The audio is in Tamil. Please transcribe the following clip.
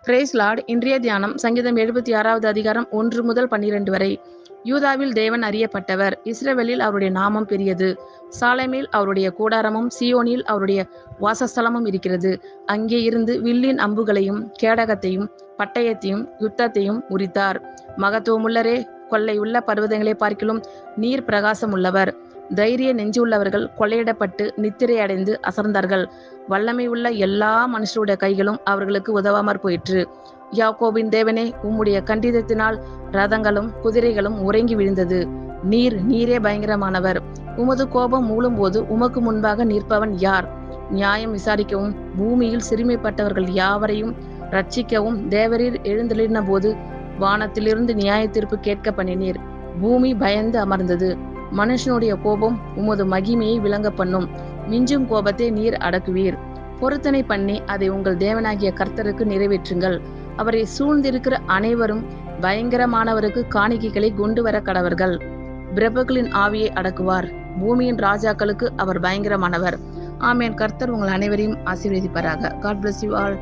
Price Lord. இன்றைய தியானம் சங்கீதம் 76வது அதிகாரம் 1 முதல் 12 வரை. யூதாவில் தேவன் அறியப்பட்டவர், இஸ்ரவேலில் அவருடைய நாமம் பெரியது. சாலேமில் அவருடைய கூடாரமும் சீயோனில் அவருடைய வாசஸ்தலமும் இருக்கிறது. அங்கே இருந்து வில்லின் அம்புகளையும் கேடகத்தையும் பட்டயத்தையும் யுத்தத்தையும் உரித்தார். மகத்துவமுள்ளரே, கொள்ளையுள்ள பர்வதங்களை பார்க்கிலும் நீர் பிரகாசம் உள்ளவர். தைரிய நெஞ்சுள்ளவர்கள் கொள்ளையிடப்பட்டு நித்திரை அடைந்து அசர்ந்தார்கள். வல்லமை உள்ள எல்லா மனுஷருடைய கைகளும் அவர்களுக்கு உதவாமற் போயிற்று. யாக்கோபின் தேவனே, உம்முடைய கண்டிதத்தினால் ரதங்களும் குதிரைகளும் உறங்கி விழுந்தது. நீரே பயங்கரமானவர். உமது கோபம் மூளும் போது உமக்கு முன்பாக நிற்பவன் யார்? நியாயம் விசாரிக்கவும் பூமியில் சிறுமைப்பட்டவர்கள் யாவரையும் ரட்சிக்கவும் தேவரீர் எழுந்தளின போது வானத்திலிருந்து நியாய தீர்ப்பு கேட்க பண்ணினீர். பூமி பயந்து அமர்ந்தது. மனுஷனுடைய கோபம் உமது மகிமையை விளங்க பண்ணும். மிஞ்சும் கோபத்தை நீர் அடக்குவீர். பொருத்தனை பண்ணி அதை உங்கள் தேவனாகிய கர்த்தருக்கு நிறைவேற்றுங்கள். அவரை சூழ்ந்திருக்கிற அனைவரும் பயங்கரமானவருக்கு காணிக்கைகளை கொண்டு வர கடவர்கள். பிரபுக்களின் ஆவியை அடக்குவார். பூமியின் ராஜாக்களுக்கு அவர் பயங்கரமானவர். ஆமேன். கர்த்தர் உங்கள் அனைவரையும் ஆசீர்வதிப்பாராக. God bless you all.